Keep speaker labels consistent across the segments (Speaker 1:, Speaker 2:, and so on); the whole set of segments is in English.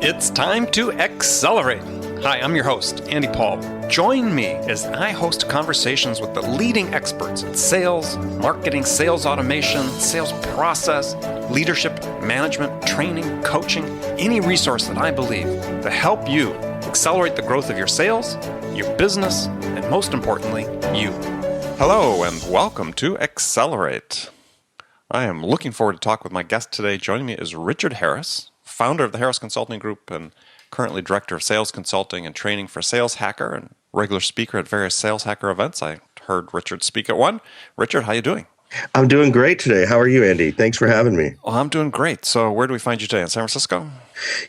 Speaker 1: It's time to accelerate. Hi, I'm your host, Andy Paul. Join me as I host conversations with the leading experts in sales, marketing, sales automation, sales process, leadership, management, training, coaching, any resource that I believe to help you accelerate the growth of your sales, your business, and most importantly, you. Hello, and welcome to Accelerate. I am looking forward to talk with my guest today. Joining me is Richard Harris, founder of the Harris Consulting Group and currently director of sales consulting and training for Sales Hacker and regular speaker at various Sales Hacker events. I heard Richard speak at one. Richard, how are you doing?
Speaker 2: I'm doing great today. How are you, Andy? Thanks for having me.
Speaker 1: Well, I'm doing great. So where do we find you today? In San Francisco?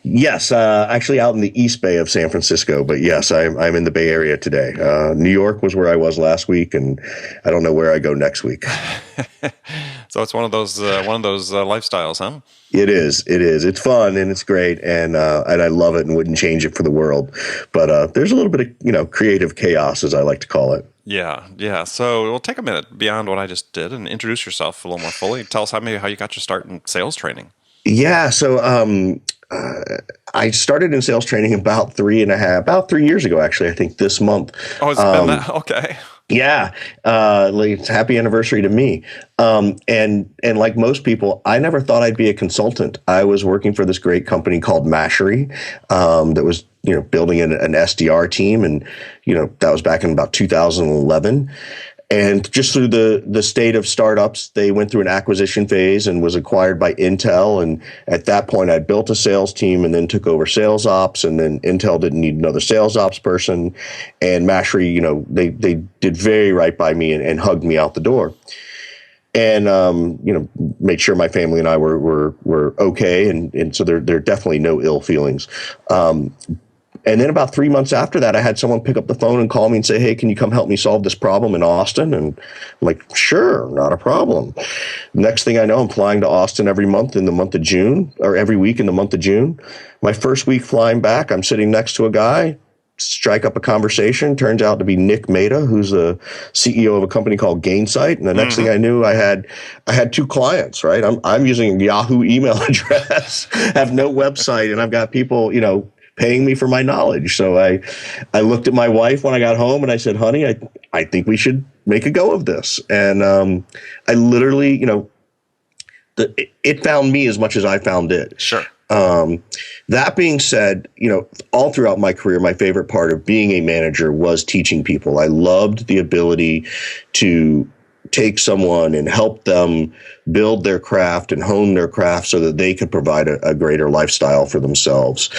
Speaker 2: Yes, actually out in the East Bay of San Francisco. But yes, I'm in the Bay Area today. New York was where I was last week, and I don't know where I go next week.
Speaker 1: So it's one of those lifestyles, huh?
Speaker 2: It is. It's fun and it's great, and I love it and wouldn't change it for the world. But there's a little bit of creative chaos, as I like to call it.
Speaker 1: Yeah. So we'll take a minute beyond what I just did and introduce yourself a little more fully. Tell us how you got your start in sales training.
Speaker 2: Yeah. So I started in sales training about 3 years ago, actually. I think this month.
Speaker 1: Oh, it's been that? Okay.
Speaker 2: Yeah, it's happy anniversary to me. And like most people, I never thought I'd be a consultant. I was working for this great company called Mashery that was building an SDR team, and that was back in about 2011. And just through the state of startups, they went through an acquisition phase and was acquired by Intel. And at that point, I'd built a sales team and then took over sales ops. And then Intel didn't need another sales ops person. And Mashery, they did very right by me and hugged me out the door. And made sure my family and I were okay. And so there are definitely no ill feelings. And then about 3 months after that, I had someone pick up the phone and call me and say, "Hey, can you come help me solve this problem in Austin?" And I'm like, "Sure, not a problem." Next thing I know, I'm flying to Austin every month in the month of June, or every week in the month of June. My first week flying back, I'm sitting next to a guy, strike up a conversation. Turns out to be Nick Mehta, who's the CEO of a company called Gainsight. And the next thing I knew, I had 2 clients, right? I'm using a Yahoo email address, have no website, and I've got people, paying me for my knowledge. So I looked at my wife when I got home and I said, "Honey, I think we should make a go of this." And I literally, it found me as much as I found it.
Speaker 1: Sure.
Speaker 2: That being said, all throughout my career, my favorite part of being a manager was teaching people. I loved the ability to take someone and help them build their craft and hone their craft so that they could provide a greater lifestyle for themselves.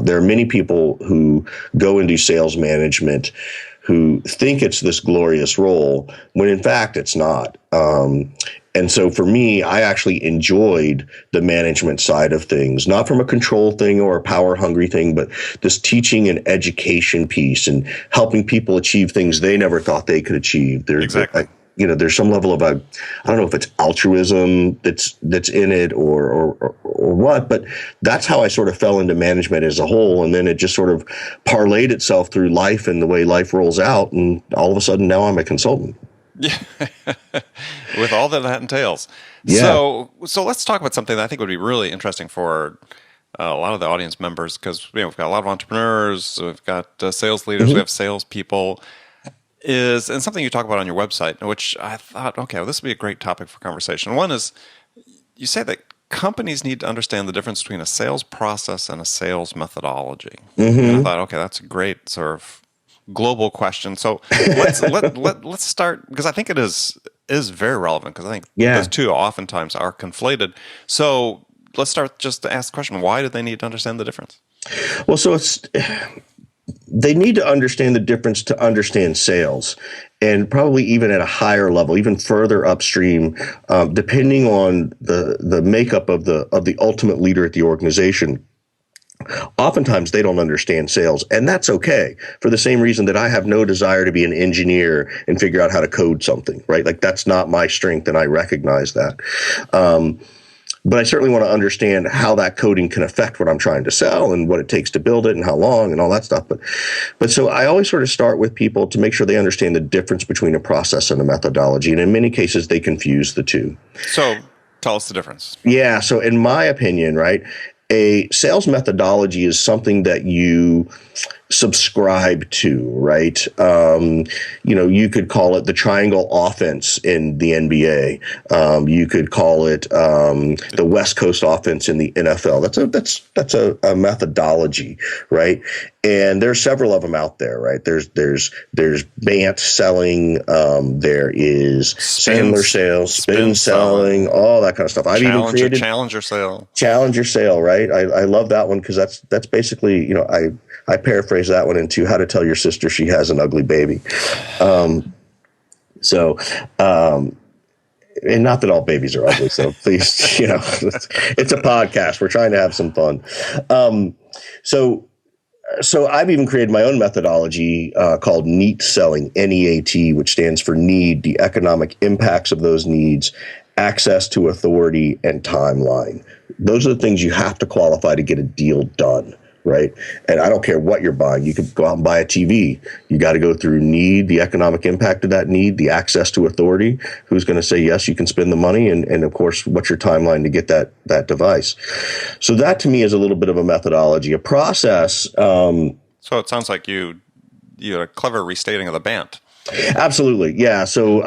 Speaker 2: There are many people who go into sales management who think it's this glorious role when in fact it's not. And so for me, I actually enjoyed the management side of things, not from a control thing or a power hungry thing, but this teaching and education piece and helping people achieve things they never thought they could achieve.
Speaker 1: Exactly.
Speaker 2: There's some level of I don't know if it's altruism that's in it or what, but that's how I sort of fell into management as a whole. And then it just sort of parlayed itself through life and the way life rolls out. And all of a sudden now I'm a consultant.
Speaker 1: Yeah, with all that entails.
Speaker 2: Yeah.
Speaker 1: So let's talk about something that I think would be really interesting for a lot of the audience members, because we've got a lot of entrepreneurs, we've got sales leaders, we have salespeople. And something you talk about on your website, which I thought, okay, well, this would be a great topic for conversation. One is, you say that companies need to understand the difference between a sales process and a sales methodology. And I thought, okay, that's a great sort of global question. So let's start, because I think it is very relevant, because I think those two oftentimes are conflated. So let's start just to ask the question, why do they need to understand the difference?
Speaker 2: Well, so they need to understand the difference to understand sales, and probably even at a higher level, even further upstream, depending on the makeup of the ultimate leader at the organization. Oftentimes they don't understand sales, and that's okay, for the same reason that I have no desire to be an engineer and figure out how to code something, right? Like that's not my strength, and I recognize that. But I certainly want to understand how that coding can affect what I'm trying to sell and what it takes to build it and how long and all that stuff. But so I always sort of start with people to make sure they understand the difference between a process and a methodology. And in many cases, they confuse the two.
Speaker 1: So tell us the difference.
Speaker 2: Yeah. So in my opinion, right, a sales methodology is something that you subscribe to, right? You could call it the triangle offense in the NBA. You could call it the West Coast offense in the NFL. That's a methodology, right? And there's several of them out there, right? There's Bant selling. There is Sandler sales, spin selling, all that kind of stuff. I've even created
Speaker 1: Challenger sale.
Speaker 2: Challenger sale, right? I love that one because that's basically, I paraphrase that one into how to tell your sister she has an ugly baby. And not that all babies are ugly, so please, it's a podcast. We're trying to have some fun. So I've even created my own methodology called NEAT selling, NEAT, which stands for need, the economic impacts of those needs, access to authority, and timeline. Those are the things you have to qualify to get a deal done. Right. And I don't care what you're buying. You could go out and buy a TV. You got to go through need, the economic impact of that need, the access to authority, who's going to say, yes, you can spend the money. And of course, what's your timeline to get that device? So that to me is a little bit of a methodology, a process.
Speaker 1: So it sounds like you had a clever restating of the BANT.
Speaker 2: Absolutely. Yeah. So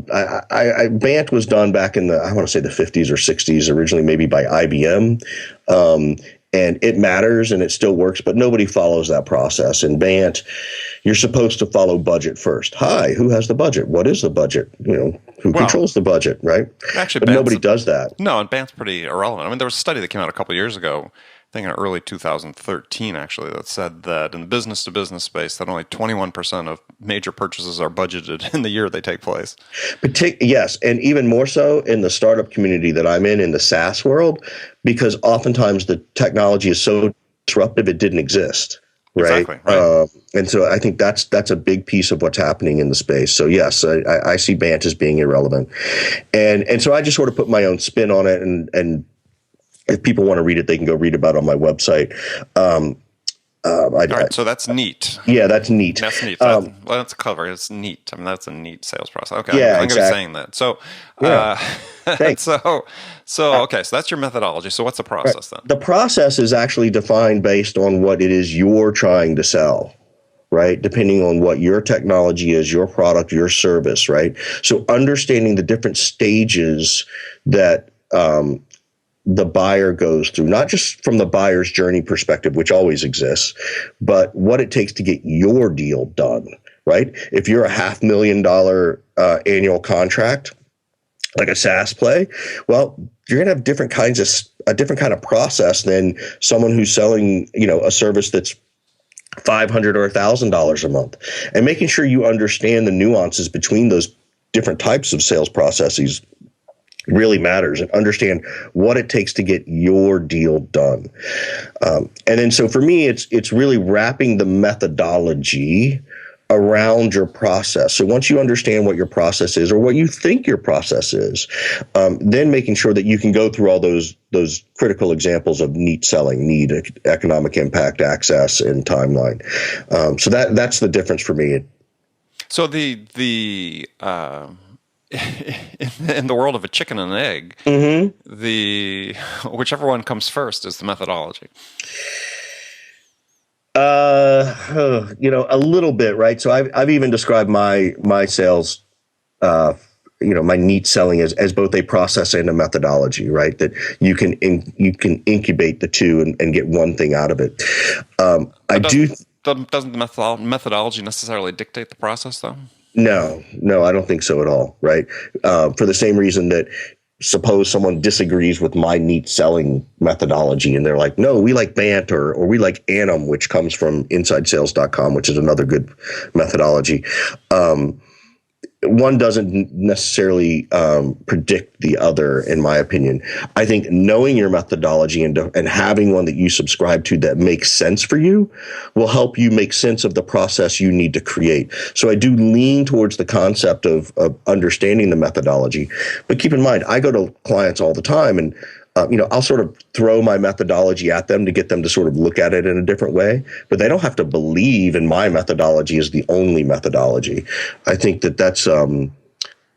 Speaker 2: BANT was done back in I want to say the 50s or 60s, originally maybe by IBM. And it matters and it still works, but nobody follows that process. In BANT, you're supposed to follow budget first. Hi, who has the budget? What is the budget? Who controls the budget, right?
Speaker 1: Actually,
Speaker 2: but nobody does that.
Speaker 1: No, and BANT's pretty irrelevant. I mean, there was a study that came out a couple of years ago, I think in early 2013, actually, that said that in the business-to-business space, that only 21% of major purchases are budgeted in the year they take place.
Speaker 2: Yes, and even more so in the startup community that I'm in the SaaS world, because oftentimes the technology is so disruptive it didn't exist. Right.
Speaker 1: Exactly. Right.
Speaker 2: And so I think that's a big piece of what's happening in the space. So yes, I see BANT as being irrelevant, and so I just sort of put my own spin on it, and if people want to read it, they can go read about it on my website.
Speaker 1: All right, so that's neat.
Speaker 2: Yeah, that's neat.
Speaker 1: That's neat. That's clever. It's neat. I mean, that's a neat sales process. Okay,
Speaker 2: yeah,
Speaker 1: I'm going to be saying that. So,
Speaker 2: Thanks.
Speaker 1: so that's your methodology. So what's the process then?
Speaker 2: The process is actually defined based on what it is you're trying to sell, right? Depending on what your technology is, your product, your service, right? So understanding the different stages that the buyer goes through, not just from the buyer's journey perspective, which always exists, but what it takes to get your deal done, right? If you're a $500,000 annual contract, like a SaaS play, well, you're going to have a different kind of process than someone who's selling, a service that's $500 or $1,000 a month, and making sure you understand the nuances between those different types of sales processes really matters, and understand what it takes to get your deal done. And then, so for me, it's really wrapping the methodology around your process. So once you understand what your process is, or what you think your process is, then making sure that you can go through all those critical examples of NEAT selling, need, economic impact, access, and timeline. So that's the difference for me.
Speaker 1: So the in the world of a chicken and an egg, whichever one comes first is the methodology.
Speaker 2: A little bit, right? So I've even described my sales, my NEAT selling as both a process and a methodology, right? That you can incubate the two and get one thing out of it.
Speaker 1: Doesn't the methodology necessarily dictate the process, though?
Speaker 2: No, I don't think so at all, right? For the same reason that, suppose someone disagrees with my NEAT selling methodology and they're like, no, we like BANT or we like ANIM, which comes from InsideSales.com, which is another good methodology. One doesn't necessarily predict the other, in my opinion. I think knowing your methodology and having one that you subscribe to that makes sense for you will help you make sense of the process you need to create. So I do lean towards the concept of understanding the methodology. But keep in mind, I go to clients all the time, and I'll sort of throw my methodology at them to get them to sort of look at it in a different way, but they don't have to believe in my methodology as the only methodology. I think that's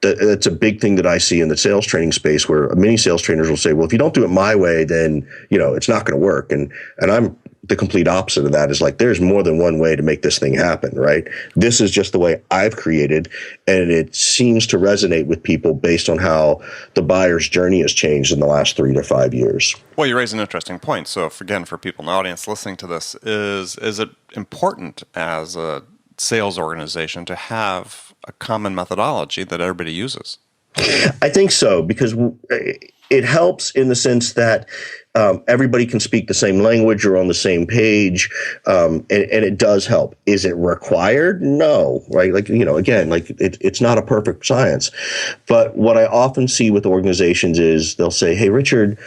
Speaker 2: that's a big thing that I see in the sales training space, where many sales trainers will say, well, if you don't do it my way, then, it's not going to work. And I'm the complete opposite of that. Is like, there's more than one way to make this thing happen, right? This is just the way I've created, and it seems to resonate with people based on how the buyer's journey has changed in the last 3 to 5 years.
Speaker 1: Well, you raise an interesting point. So, again, for people in the audience listening to this, is it important as a sales organization to have a common methodology that everybody uses?
Speaker 2: I think so, because it helps in the sense that everybody can speak the same language or on the same page, and it does help. Is it required? No, right? Like, again, like it's not a perfect science. But what I often see with organizations is they'll say, hey, Richard,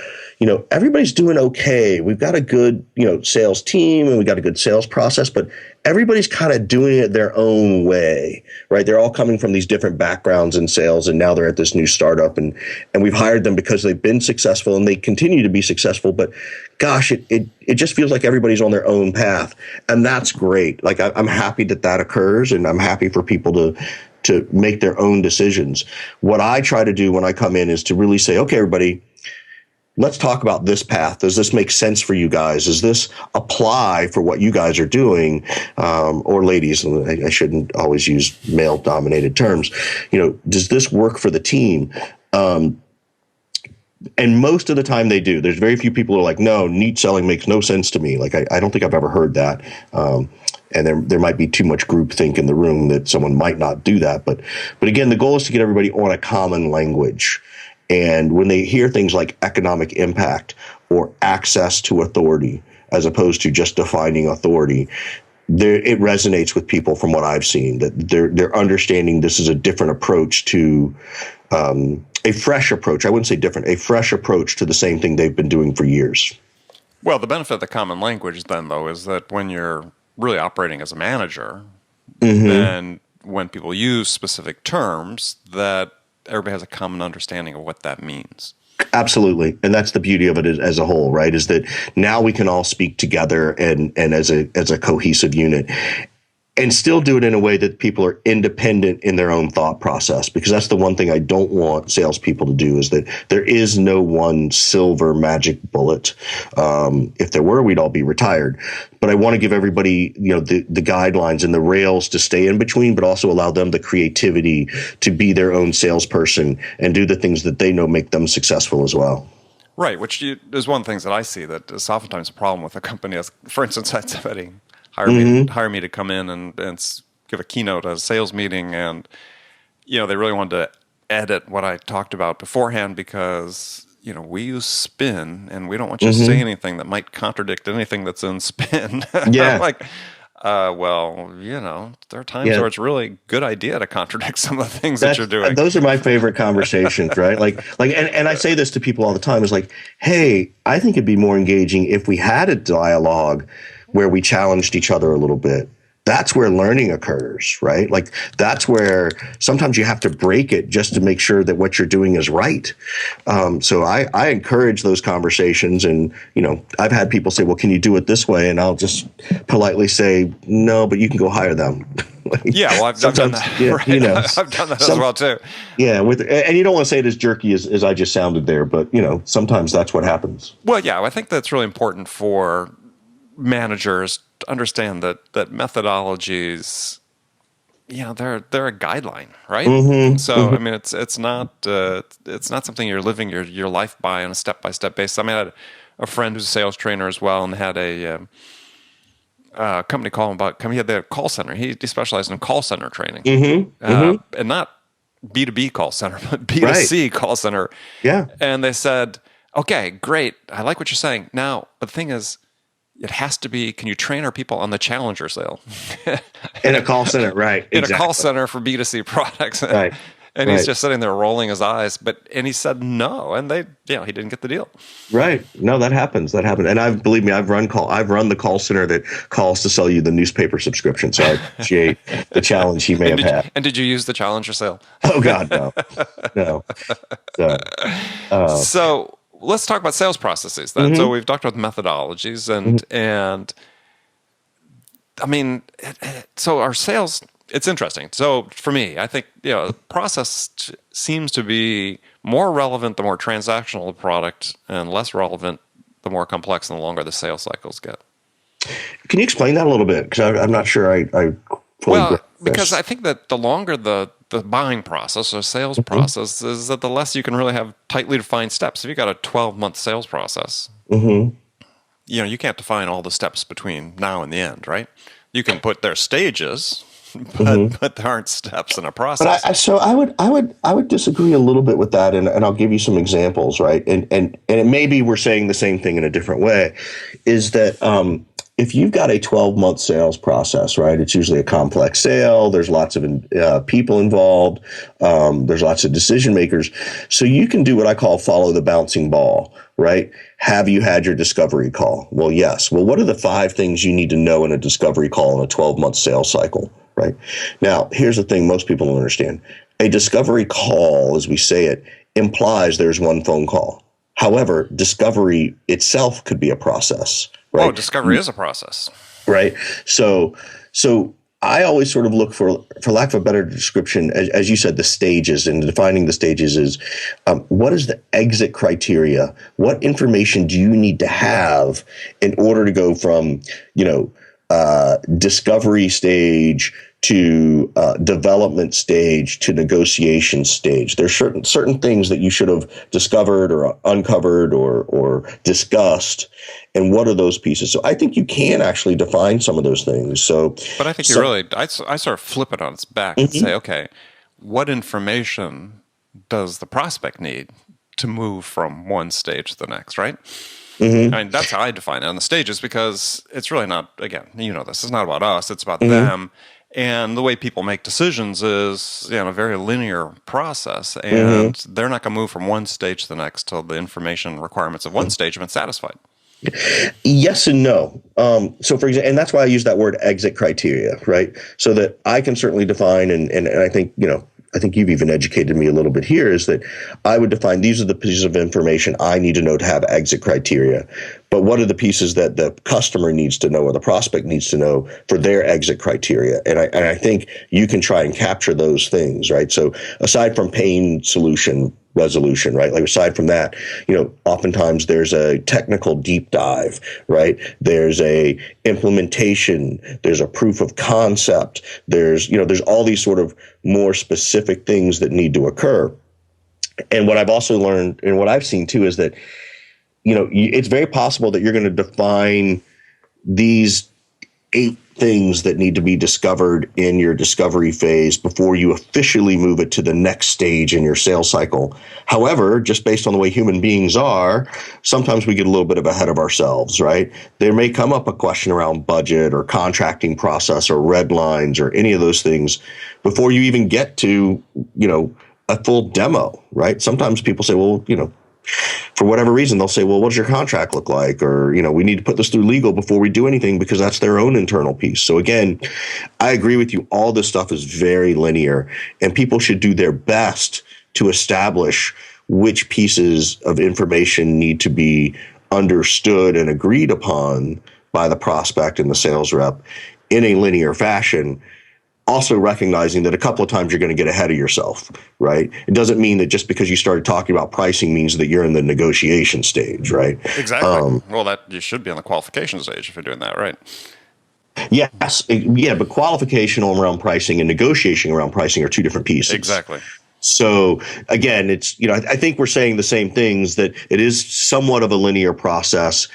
Speaker 2: everybody's doing okay. We've got a good, sales team, and we got a good sales process, but everybody's kind of doing it their own way, right? They're all coming from these different backgrounds in sales, and now they're at this new startup, and we've hired them because they've been successful and they continue to be successful. But gosh, it just feels like everybody's on their own path, and that's great. Like I'm happy that occurs, and I'm happy for people to make their own decisions. What I try to do when I come in is to really say, okay, everybody, let's talk about this path. Does this make sense for you guys? Does this apply for what you guys are doing? Or ladies, I shouldn't always use male-dominated terms. Does this work for the team? And most of the time they do. There's very few people who are like, no, neat selling makes no sense to me. Like, I don't think I've ever heard that. And there might be too much groupthink in the room that someone might not do that. But again, the goal is to get everybody on a common language. And when they hear things like economic impact or access to authority, as opposed to just defining authority, it resonates with people from what I've seen, that they're understanding this is a different approach to a fresh approach. I wouldn't say different, a fresh approach to the same thing they've been doing for years.
Speaker 1: Well, the benefit of the common language then, though, is that when you're really operating as a manager, then when people use specific terms, that everybody has a common understanding of what that means.
Speaker 2: Absolutely. And that's the beauty of it as a whole, right? Is that now we can all speak together and as a cohesive unit, and still do it in a way that people are independent in their own thought process. Because that's the one thing I don't want salespeople to do, is that there is no one silver magic bullet. If there were, we'd all be retired. But I want to give everybody, the guidelines and the rails to stay in between, but also allow them the creativity to be their own salesperson and do the things that they know make them successful as well.
Speaker 1: Right, which is one of the things that I see that is oftentimes a problem with a company. As, for instance, I had somebody hire me to come in and give a keynote at a sales meeting, and they really wanted to edit what I talked about beforehand because we use spin, and we don't want you to say anything that might contradict anything that's in spin.
Speaker 2: Yeah.
Speaker 1: Like, well, there are times where it's really a good idea to contradict some of the things that you're doing.
Speaker 2: Those are my favorite conversations, right? And I say this to people all the time, is like, hey, I think it'd be more engaging if we had a dialogue where we challenged each other a little bit. That's where learning occurs, right? Like, that's where sometimes you have to break it just to make sure that what you're doing is right. So I encourage those conversations, and, I've had people say, well, can you do it this way? And I'll just politely say, no, but you can go hire them.
Speaker 1: I've done that.
Speaker 2: Yeah,
Speaker 1: right? I've done that as well too.
Speaker 2: Yeah. And you don't want to say it as jerky as I just sounded there, but sometimes that's what happens.
Speaker 1: Well, yeah, I think that's really important for managers to understand that methodologies, they're a guideline, right? So I mean, it's not something you're living your life by on a step-by-step basis. I mean, I had a friend who's a sales trainer as well, and had a company call him about. He had their call center. He specialized in call center training, and not B2B call center, but B2C call center.
Speaker 2: Yeah.
Speaker 1: And they said, "Okay, great. I like what you're saying. Now, but the thing is, it has to be, can you train our people on the challenger sale?"
Speaker 2: In a call center, right.
Speaker 1: In a call center for B2C products.
Speaker 2: Right.
Speaker 1: And he's just sitting there rolling his eyes. And he said no. And he didn't get the deal.
Speaker 2: Right. No, that happens. And believe me, I've run the call center that calls to sell you the newspaper subscription. So I appreciate the challenge he may have had.
Speaker 1: And did you use the challenger sale?
Speaker 2: Oh, God, no. No.
Speaker 1: So let's talk about sales processes then. So we've talked about methodologies and I mean, so our sales it's interesting. So for me, I think process seems to be more relevant the more transactional the product, and less relevant the more complex and the longer the sales cycles get.
Speaker 2: Can you explain that a little bit? Because I'm not sure I fully
Speaker 1: Well,
Speaker 2: grasp
Speaker 1: because
Speaker 2: this.
Speaker 1: I think that the longer the buying process or sales
Speaker 2: Mm-hmm.
Speaker 1: process is, that the less you can really have tightly defined steps. If you got a 12-month sales process,
Speaker 2: Mm-hmm.
Speaker 1: you can't define all the steps between now and the end, right? You can put their stages,
Speaker 2: Mm-hmm.
Speaker 1: but there aren't steps in a
Speaker 2: But
Speaker 1: process.
Speaker 2: I would disagree a little bit with that, and I'll give you some examples, right? And it maybe we're saying the same thing in a different way, is that if you've got a 12-month sales process, right? It's usually a complex sale. There's lots of people involved. There's lots of decision makers, so you can do what I call follow the bouncing ball, right? Have you had your discovery call? Well, yes. Well, what are the 5 things you need to know in a discovery call in a 12-month sales cycle? Right. Now, here's the thing most people don't understand. A discovery call, as we say it, implies there's one phone call. However, discovery itself could be a process,
Speaker 1: Oh,
Speaker 2: right?
Speaker 1: discovery is a process.
Speaker 2: Right. So I always sort of look for lack of a better description, as you said, the stages, and defining the stages is what is the exit criteria? What information do you need to have in order to go from, discovery stage to development stage to negotiation stage? There's certain things that you should have discovered or uncovered or discussed, and what are those pieces? So I think you can actually define some of those things.
Speaker 1: But I think you really, I sort of flip it on its back and say, okay, what information does the prospect need to move from one stage to the next, right?
Speaker 2: Mm-hmm.
Speaker 1: I mean, that's how I define it on the stages, because it's really not, again, this is not about us, it's about
Speaker 2: Mm-hmm.
Speaker 1: them. And the way people make decisions is a very linear process,
Speaker 2: Mm-hmm.
Speaker 1: and they're not going to move from one stage to the next till the information requirements of one stage have been satisfied.
Speaker 2: Yes and no. So, for example, and that's why I use that word exit criteria, right? So that I can certainly define, and I think, I think you've even educated me a little bit here, is that I would define these are the pieces of information I need to know to have exit criteria. But what are the pieces that the customer needs to know or the prospect needs to know for their exit criteria? And I think you can try and capture those things, right? So aside from pain solution resolution, right? Like aside from that, oftentimes there's a technical deep dive, right? There's a implementation, there's a proof of concept, there's all these sort of more specific things that need to occur. And what I've also learned and what I've seen too is that, it's very possible that you're going to define these 8 things that need to be discovered in your discovery phase before you officially move it to the next stage in your sales cycle. However, just based on the way human beings are, sometimes we get a little bit of ahead of ourselves, right? There may come up a question around budget or contracting process or red lines or any of those things before you even get to, a full demo, right? Sometimes people say, well, for whatever reason, they'll say, well, what does your contract look like? Or, we need to put this through legal before we do anything, because that's their own internal piece. So again, I agree with you. All this stuff is very linear, and people should do their best to establish which pieces of information need to be understood and agreed upon by the prospect and the sales rep in a linear fashion. Also recognizing that a couple of times you're going to get ahead of yourself, right? It doesn't mean that just because you started talking about pricing means that you're in the negotiation stage, right?
Speaker 1: Exactly. Well, that you should be on the qualification stage if you're doing that, right?
Speaker 2: Yes. Yeah, but qualification around pricing and negotiation around pricing are 2 different pieces.
Speaker 1: Exactly.
Speaker 2: So again, it's, I think we're saying the same things, that it is somewhat of a linear process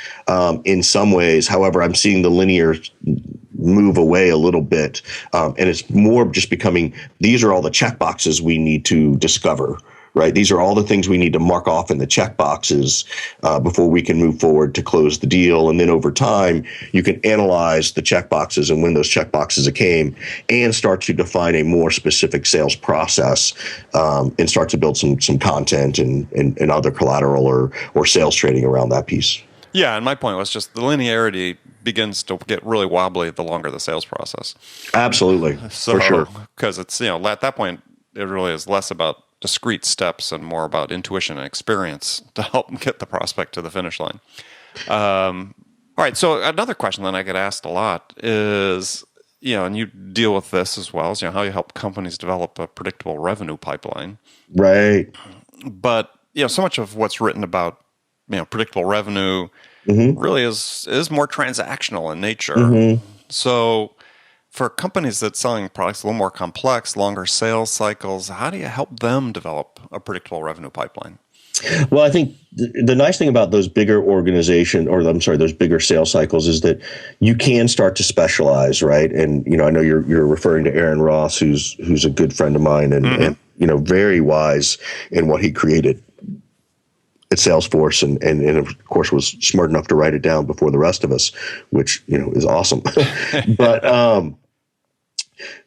Speaker 2: in some ways. However, I'm seeing the linear move away a little bit. And it's more just becoming, these are all the check boxes we need to discover, right? These are all the things we need to mark off in the check boxes before we can move forward to close the deal. And then over time, you can analyze the check boxes and when those check boxes came, and start to define a more specific sales process and start to build some content and other collateral or sales training around that piece.
Speaker 1: Yeah, and my point was just the linearity begins to get really wobbly the longer the sales process.
Speaker 2: Absolutely,
Speaker 1: So,
Speaker 2: for sure.
Speaker 1: Because it's, at that point, it really is less about discrete steps and more about intuition and experience to help get the prospect to the finish line. All right, so another question that I get asked a lot is, and you deal with this as well as, how you help companies develop a predictable revenue pipeline.
Speaker 2: Right.
Speaker 1: But, so much of what's written about, predictable revenue
Speaker 2: Mm-hmm.
Speaker 1: really is more transactional in nature.
Speaker 2: Mm-hmm.
Speaker 1: So for companies that's selling products a little more complex, longer sales cycles, how do you help them develop a predictable revenue pipeline?
Speaker 2: Well, I think the nice thing about those bigger organization, or I'm sorry, those bigger sales cycles is that you can start to specialize, right? And I know you're referring to Aaron Ross, who's a good friend of mine, and very wise in what he created at Salesforce, and of course was smart enough to write it down before the rest of us, which is awesome.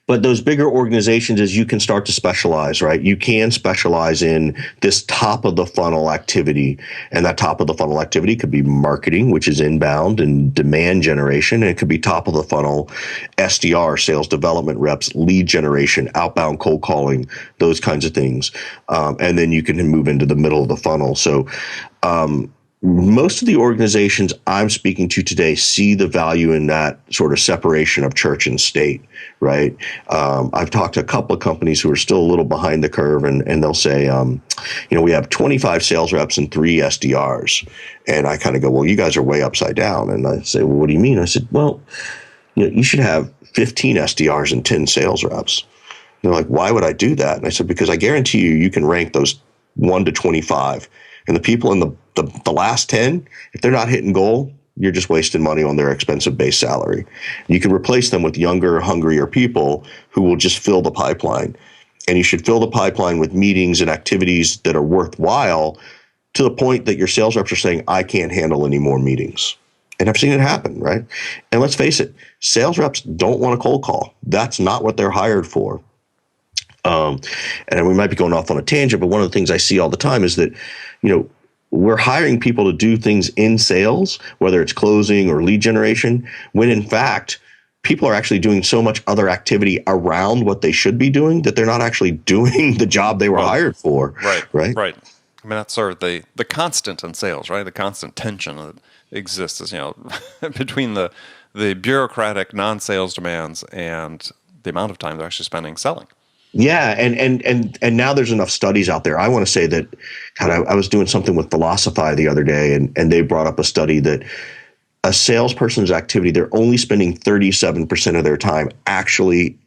Speaker 2: But those bigger organizations, is you can start to specialize, right? You can specialize in this top of the funnel activity. And that top of the funnel activity could be marketing, which is inbound and demand generation. And it could be top of the funnel SDR, sales development reps, lead generation, outbound cold calling, those kinds of things. And then you can move into the middle of the funnel. So, most of the organizations I'm speaking to today see the value in that sort of separation of church and state, right? I've talked to a couple of companies who are still a little behind the curve, and they'll say, we have 25 sales reps and 3 SDRs. And I kind of go, well, you guys are way upside down. And I say, well, what do you mean? I said, well, you should have 15 SDRs and 10 sales reps. They're like, why would I do that? And I said, because I guarantee you can rank those 1 to 25. And the people in the last 10, if they're not hitting goal, you're just wasting money on their expensive base salary. You can replace them with younger, hungrier people who will just fill the pipeline. And you should fill the pipeline with meetings and activities that are worthwhile, to the point that your sales reps are saying, I can't handle any more meetings. And I've seen it happen, right? And let's face it, sales reps don't want a cold call. That's not what they're hired for. And we might be going off on a tangent, but one of the things I see all the time is that, we're hiring people to do things in sales, whether it's closing or lead generation, when in fact, people are actually doing so much other activity around what they should be doing that they're not actually doing the job they were hired for. Right.
Speaker 1: I mean, that's sort of the constant in sales, right? The constant tension that exists is, between the bureaucratic non-sales demands and the amount of time they're actually spending selling.
Speaker 2: Yeah, and now there's enough studies out there. I want to say that, God, I was doing something with Philosophy the other day, and they brought up a study that a salesperson's activity, they're only spending 37% of their time actually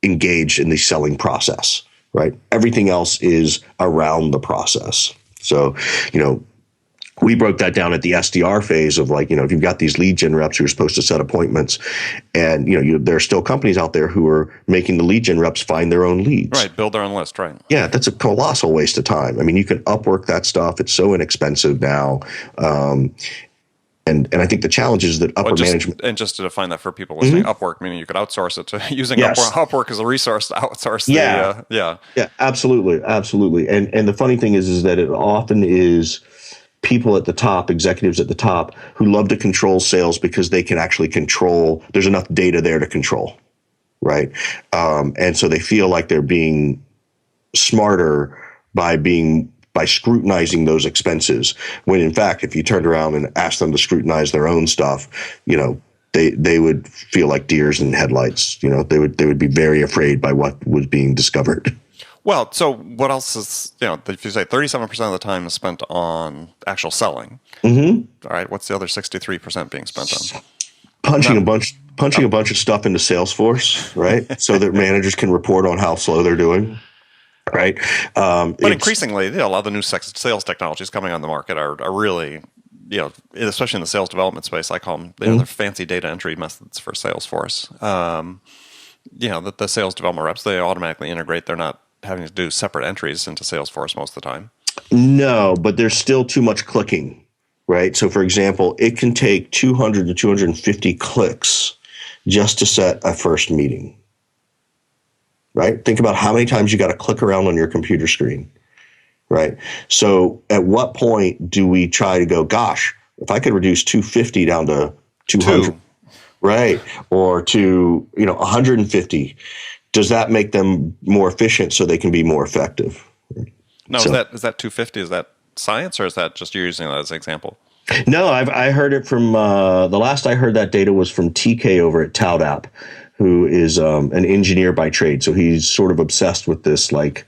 Speaker 2: engaged in the selling process, right? Everything else is around the process. So, we broke that down at the SDR phase of if you've got these lead gen reps who are supposed to set appointments, and there are still companies out there who are making the lead gen reps find their own leads.
Speaker 1: Right, build their own list, right.
Speaker 2: Yeah, that's a colossal waste of time. I mean, you can Upwork that stuff. It's so inexpensive now. And I think the challenge is that upper management.
Speaker 1: And just to define that for people listening, Upwork, meaning you could outsource it to using Upwork as a resource to outsource
Speaker 2: Yeah, absolutely. And the funny thing is that it often is people at the top, executives at the top, who love to control sales because they can actually control. There's enough data there to control, right? And so they feel like they're being smarter by scrutinizing those expenses. When in fact, if you turned around and asked them to scrutinize their own stuff, they would feel like deers in headlights. They would be very afraid by what was being discovered.
Speaker 1: Well, so what else is, if you say 37% of the time is spent on actual selling, all right, what's the other 63% being spent on?
Speaker 2: Punching a bunch of stuff into Salesforce, right? So that managers can report on how slow they're doing, right?
Speaker 1: But increasingly, a lot of the new sales technologies coming on the market are really, especially in the sales development space, I call them, they're fancy data entry methods for Salesforce. The sales development reps, they automatically integrate. They're not having to do separate entries into Salesforce most of the time. No,
Speaker 2: but there's still too much clicking, right? So for example, it can take 200 to 250 clicks just to set a first meeting, right? Think about how many times you got to click around on your computer screen, right? So at what point do we try to go, gosh, if I could reduce 250 down to 200, right? Or to, 150, does that make them more efficient so they can be more effective?
Speaker 1: No, so, is that 250? Is that science, or is that just you're using that as an example?
Speaker 2: No, I heard it from the last I heard that data was from TK over at Toutapp, who is an engineer by trade. So he's sort of obsessed with this, like,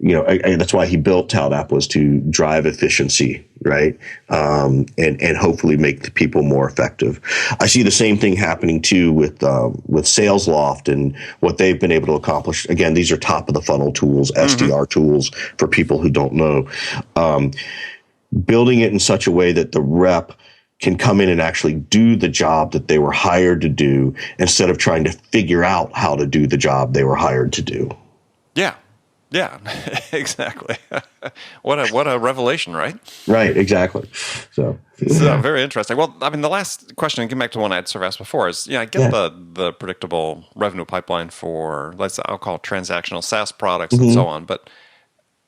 Speaker 2: that's why he built Toutapp, was to drive efficiency, right? And hopefully make the people more effective. I see the same thing happening too with SalesLoft and what they've been able to accomplish. Again, these are top of the funnel tools, SDR tools for people who don't know. Building it in such a way that the rep can come in and actually do the job that they were hired to do, instead of trying to figure out how to do the job they were hired to do.
Speaker 1: Yeah. Yeah, exactly. What a revelation, right?
Speaker 2: Right, exactly. So
Speaker 1: very interesting. Well, I mean, the last question, and getting back to one I'd sort of asked before, is I get the predictable revenue pipeline for, I'll call it transactional SaaS products and so on. But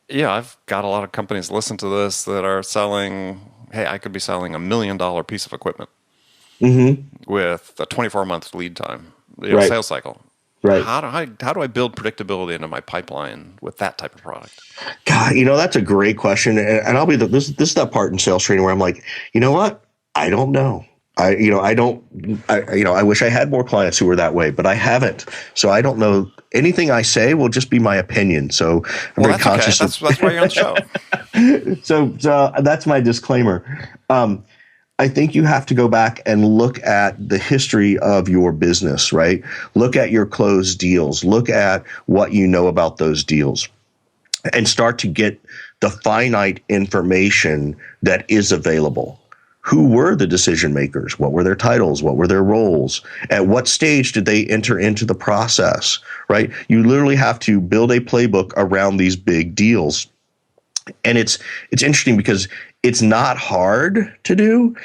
Speaker 1: I've got a lot of companies listen to this that are selling. Hey, I could be selling $1 million piece of equipment with a 24-month lead time, sales cycle.
Speaker 2: Right.
Speaker 1: How do I build predictability into my pipeline with that type of product?
Speaker 2: God, that's a great question, and I'll be this is that part in sales training where I'm like, you know what? I don't know. I wish I had more clients who were that way, but I haven't. So I don't know. Anything I say will just be my opinion. So I'm very conscious.
Speaker 1: Okay. That's why you're on the show.
Speaker 2: So that's my disclaimer. I think you have to go back and look at the history of your business, right? Look at your closed deals. Look at what you know about those deals, and start to get the finite information that is available. Who were the decision makers? What were their titles? What were their roles? At what stage did they enter into the process, right? You literally have to build a playbook around these big deals. And it's interesting because it's not hard to do.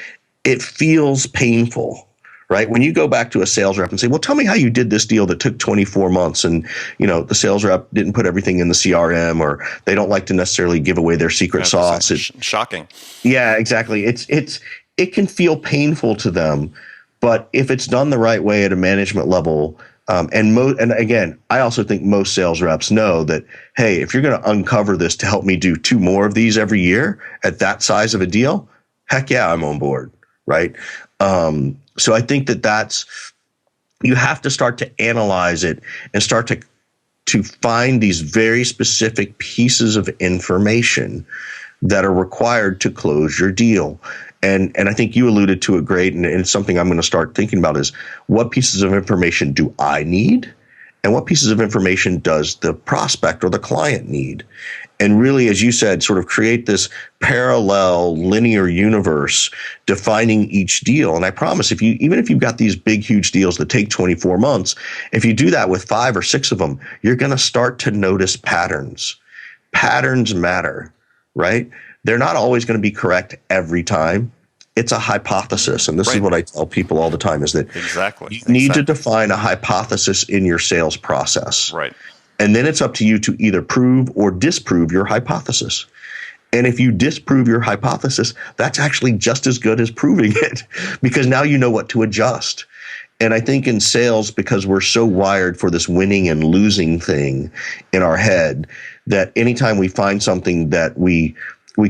Speaker 2: It feels painful, right? When you go back to a sales rep and say, well, tell me how you did this deal that took 24 months and, the sales rep didn't put everything in the CRM, or they don't like to necessarily give away their secret sauce.
Speaker 1: It's shocking.
Speaker 2: Yeah, exactly. It can feel painful to them, but if it's done the right way at a management level, and again, I also think most sales reps know that, hey, if you're going to uncover this to help me do 2 more of these every year at that size of a deal, heck yeah, I'm on board, right? So I think you have to start to analyze it and start to find these very specific pieces of information that are required to close your deal. And I think you alluded to it great, and it's something I'm going to start thinking about, is what pieces of information do I need, and what pieces of information does the prospect or the client need? And really, as you said, sort of create this parallel linear universe defining each deal. And I promise, even if you've got these big, huge deals that take 24 months, if you do that with 5 or 6 of them, you're going to start to notice patterns. Patterns matter, right? They're not always going to be correct every time. It's a hypothesis. And this is what I tell people all the time, is that you need to define a hypothesis in your sales process.
Speaker 1: Right.
Speaker 2: And then it's up to you to either prove or disprove your hypothesis. And if you disprove your hypothesis, that's actually just as good as proving it, because now you know what to adjust. And I think in sales, because we're so wired for this winning and losing thing in our head, that anytime we find something that we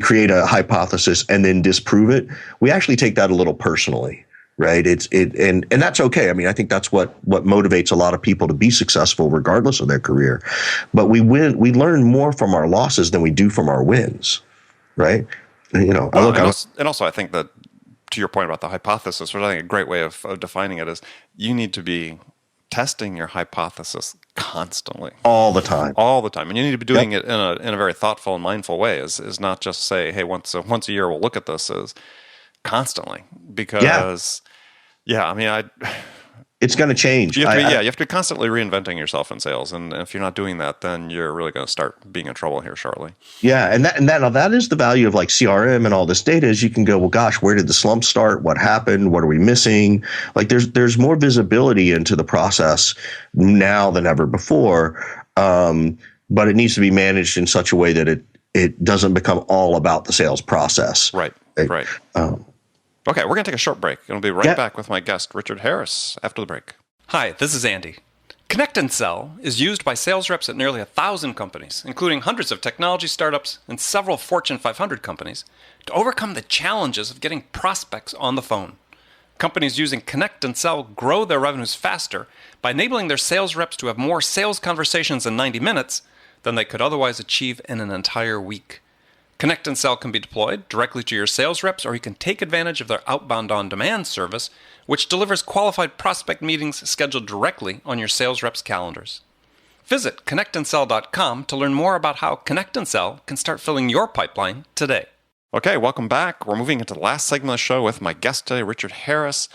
Speaker 2: create a hypothesis and then disprove it, we actually take that a little personally, right? And that's okay. I mean, I think that's what motivates a lot of people to be successful regardless of their career. But we learn more from our losses than we do from our wins, right? And
Speaker 1: also I think that, to your point about the hypothesis, which I think a great way of defining it is, you need to be testing your hypothesis constantly,
Speaker 2: all the time,
Speaker 1: and you need to be doing it in a very thoughtful and mindful way. Is not just say, hey, once a year we'll look at this. Is constantly, because I mean,
Speaker 2: it's going to change.
Speaker 1: You have to be constantly reinventing yourself in sales, and if you're not doing that, then you're really going to start being in trouble here shortly.
Speaker 2: Yeah, and that is the value of like CRM and all this data, is you can go, well, gosh, where did the slump start? What happened? What are we missing? Like there's more visibility into the process now than ever before, but it needs to be managed in such a way that it doesn't become all about the sales process.
Speaker 1: Right. Okay, we're going to take a short break. I'll be right back with my guest, Richard Harris, after the break. Hi, this is Andy. Connect and Sell is used by sales reps at nearly 1,000 companies, including hundreds of technology startups and several Fortune 500 companies, to overcome the challenges of getting prospects on the phone. Companies using Connect and Sell grow their revenues faster by enabling their sales reps to have more sales conversations in 90 minutes than they could otherwise achieve in an entire week. Connect and Sell can be deployed directly to your sales reps, or you can take advantage of their outbound on-demand service, which delivers qualified prospect meetings scheduled directly on your sales reps' calendars. Visit connectandsell.com to learn more about how Connect and Sell can start filling your pipeline today. Okay, welcome back. We're moving into the last segment of the show with my guest today, Richard Harris.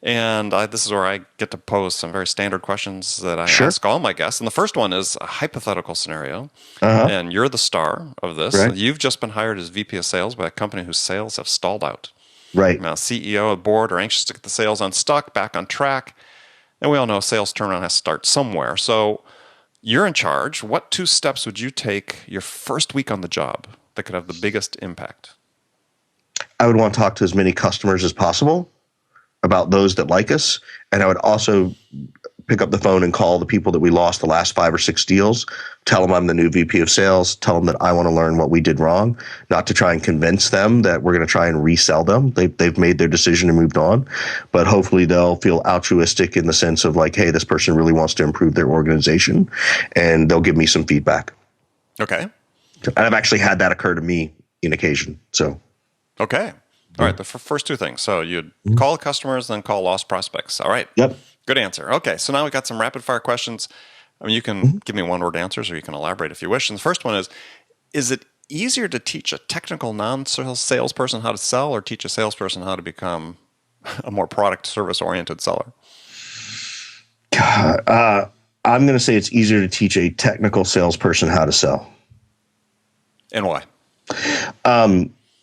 Speaker 1: And this is where I get to pose some very standard questions that I ask all my guests. And the first one is a hypothetical scenario. And you're the star of this. Right. You've just been hired as VP of Sales by a company whose sales have stalled out.
Speaker 2: Right.
Speaker 1: Now, CEO and board are anxious to get the sales unstuck, back on track. And we all know sales turnaround has to start somewhere. So you're in charge. What 2 steps would you take your first week on the job that could have the biggest impact?
Speaker 2: I would want to talk to as many customers as possible about those that like us. And I would also pick up the phone and call the people that we lost the last 5 or 6 deals, tell them I'm the new VP of Sales, tell them that I want to learn what we did wrong, not to try and convince them that we're going to try and resell them. They've made their decision and moved on, but hopefully they'll feel altruistic in the sense of like, hey, this person really wants to improve their organization, and they'll give me some feedback.
Speaker 1: Okay.
Speaker 2: And I've actually had that occur to me in occasion. So.
Speaker 1: Okay. All right. The first 2 things. So you'd call customers, then call lost prospects. All right.
Speaker 2: Yep.
Speaker 1: Good answer. Okay. So now we got some rapid fire questions. I mean, you can give me 1-word answers, or you can elaborate if you wish. And the first one is it easier to teach a technical non-salesperson how to sell, or teach a salesperson how to become a more product service oriented seller?
Speaker 2: I'm going to say it's easier to teach a technical salesperson how to sell.
Speaker 1: And why?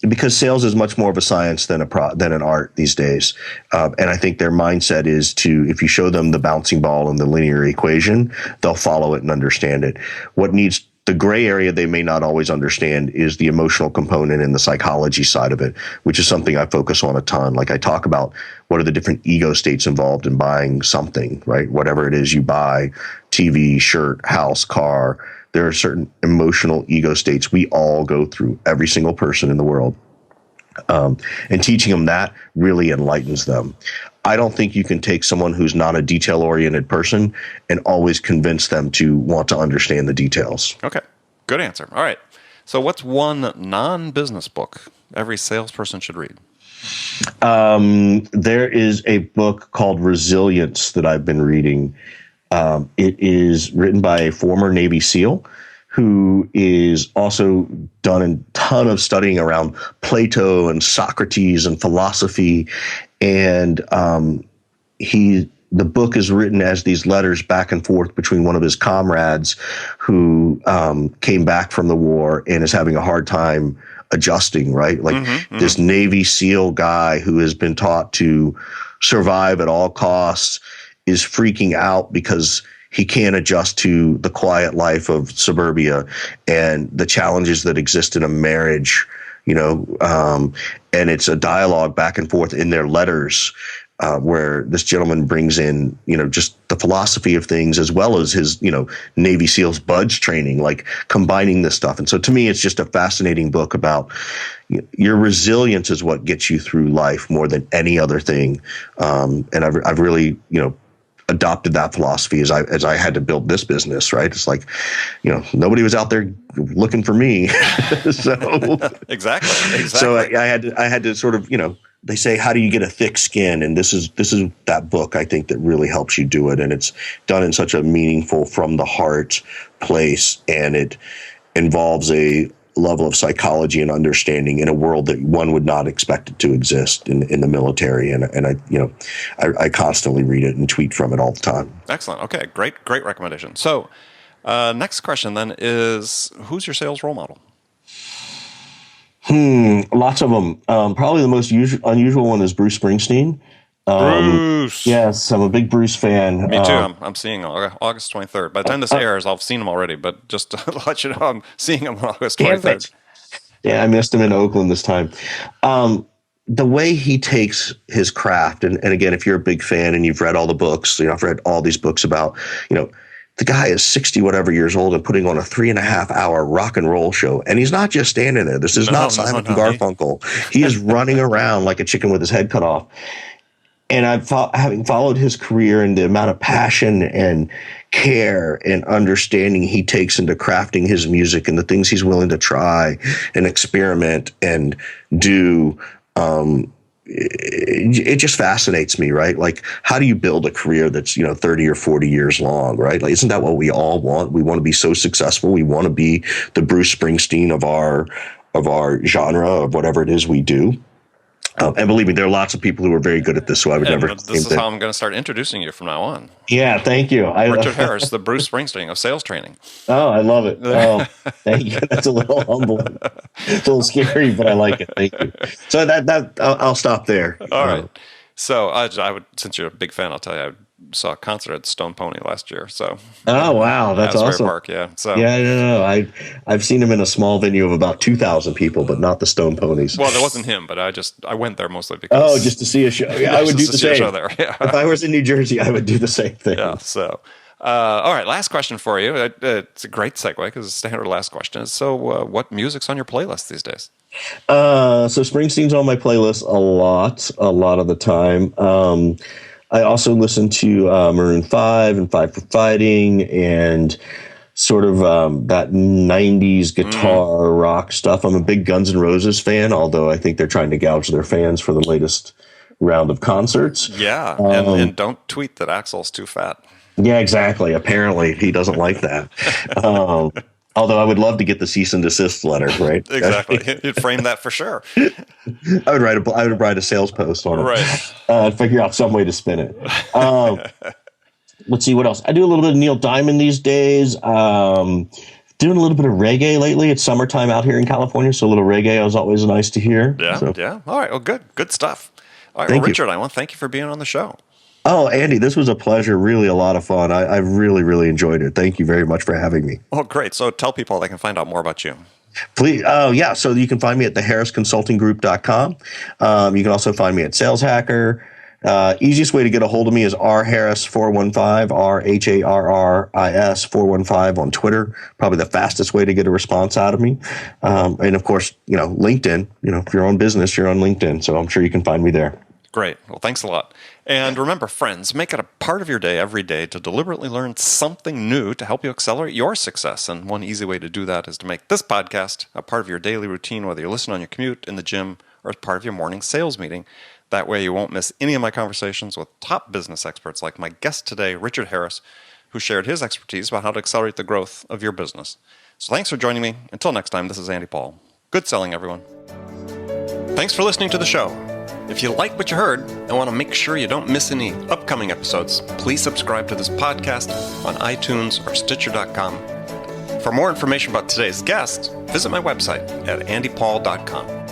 Speaker 2: Because sales is much more of a science than an art these days. And I think their mindset is if you show them the bouncing ball and the linear equation, they'll follow it and understand it. The gray area they may not always understand is the emotional component and the psychology side of it, which is something I focus on a ton. Like I talk about what are the different ego states involved in buying something, right? Whatever it is you buy, TV, shirt, house, car, there are certain emotional ego states we all go through, every single person in the world. And teaching them that really enlightens them. I don't think you can take someone who's not a detail-oriented person and always convince them to want to understand the details.
Speaker 1: Okay, good answer. All right. So what's one non-business book every salesperson should read?
Speaker 2: There is a book called Resilience that I've been reading. It is written by a former Navy SEAL who is also done a ton of studying around Plato and Socrates and philosophy. And the book is written as these letters back and forth between one of his comrades who came back from the war and is having a hard time adjusting, right? Like this Navy SEAL guy who has been taught to survive at all costs is freaking out because he can't adjust to the quiet life of suburbia and the challenges that exist in a marriage, and it's a dialogue back and forth in their letters where this gentleman brings in, just the philosophy of things as well as his, Navy SEALs BUDS training, like combining this stuff. And so to me, it's just a fascinating book about your resilience is what gets you through life more than any other thing. And I've really, adopted that philosophy as I had to build this business, right? It's like, nobody was out there looking for me. So
Speaker 1: exactly.
Speaker 2: So I had to sort of, they say, how do you get a thick skin? And this is that book, I think, that really helps you do it. And it's done in such a meaningful, from the heart place. And it involves a level of psychology and understanding in a world that one would not expect it to exist in the military. And I constantly read it and tweet from it all the time.
Speaker 1: Excellent. Okay. Great recommendation. So next question then is, who's your sales role model?
Speaker 2: Lots of them. Probably the most unusual one is Bruce Springsteen.
Speaker 1: Bruce.
Speaker 2: Yes, I'm a big Bruce fan.
Speaker 1: Me too. I'm seeing him August 23rd. By the time this airs, I'll have seen him already, but just to let you know, I'm seeing him on August 23rd.
Speaker 2: Yeah, I missed him in Oakland this time. the way he takes his craft, and again, if you're a big fan and you've read all the books, I've read all these books about, the guy is 60 whatever years old and putting on a 3.5 hour rock and roll show. And he's not just standing there. This is not Simon and Garfunkel. He is running around like a chicken with his head cut off. And having followed his career and the amount of passion and care and understanding he takes into crafting his music and the things he's willing to try and experiment and do, it just fascinates me, right? Like, how do you build a career that's 30 or 40 years long, right? Like, isn't that what we all want? We want to be so successful. We want to be the Bruce Springsteen of our genre, of whatever it is we do. And believe me, there are lots of people who are very good at this, so I would never.
Speaker 1: This is how I'm going to start introducing you from now on.
Speaker 2: Yeah, thank you.
Speaker 1: Richard Harris, the Bruce Springsteen of sales training.
Speaker 2: Oh, I love it. Oh, thank you. That's a little humbling. It's a little scary, but I like it. Thank you. So I'll stop there.
Speaker 1: All right. So I would, since you're a big fan, I'll tell you, I saw a concert at Stone Pony last year. So.
Speaker 2: Oh wow, that's awesome.
Speaker 1: Park, yeah. So.
Speaker 2: Yeah, no. I've seen him in a small venue of about 2,000 people, but not the Stone Ponies.
Speaker 1: Well, there wasn't him, but I went there mostly because.
Speaker 2: Oh, just to see a show. Yeah, I would do the same.
Speaker 1: Show there. Yeah.
Speaker 2: If I was in New Jersey, I would do the same thing.
Speaker 1: Yeah. So. All right, last question for you. It's a great segue because the standard last question is, so what music's on your playlist these days?
Speaker 2: So Springsteen's on my playlist a lot of the time. I also listen to Maroon 5 and Five for Fighting and sort of that 90s guitar rock stuff. I'm a big Guns N' Roses fan, although I think they're trying to gouge their fans for the latest round of concerts.
Speaker 1: Yeah, and don't tweet that Axl's too fat.
Speaker 2: Yeah, exactly. Apparently, he doesn't like that. Although I would love to get the cease and desist letter, right?
Speaker 1: Exactly. You'd frame that for sure.
Speaker 2: I would write a sales post on it.
Speaker 1: Right.
Speaker 2: Figure out some way to spin it. Let's see what else. I do a little bit of Neil Diamond these days. Doing a little bit of reggae lately. It's summertime out here in California, so a little reggae is always nice to hear.
Speaker 1: Yeah, yeah. All right. Well, good stuff. All right. Well, Richard, I want to thank you for being on the show.
Speaker 2: Oh, Andy, this was a pleasure. Really a lot of fun. I really, really enjoyed it. Thank you very much for having me.
Speaker 1: Oh, great. So tell people they can find out more about you.
Speaker 2: Please. Yeah. So you can find me at theharrisconsultinggroup.com. You can also find me at Sales Hacker. Easiest way to get a hold of me is rharris415, RHARRIS415 on Twitter. Probably the fastest way to get a response out of me. And of course, LinkedIn, if you're on business, you're on LinkedIn. So I'm sure you can find me there.
Speaker 1: Great. Well, thanks a lot. And remember, friends, make it a part of your day every day to deliberately learn something new to help you accelerate your success. And one easy way to do that is to make this podcast a part of your daily routine, whether you listen on your commute, in the gym, or as part of your morning sales meeting. That way you won't miss any of my conversations with top business experts like my guest today, Richard Harris, who shared his expertise about how to accelerate the growth of your business. So thanks for joining me. Until next time, this is Andy Paul. Good selling, everyone. Thanks for listening to the show. If you like what you heard and want to make sure you don't miss any upcoming episodes, please subscribe to this podcast on iTunes or Stitcher.com. For more information about today's guest, visit my website at andypaul.com.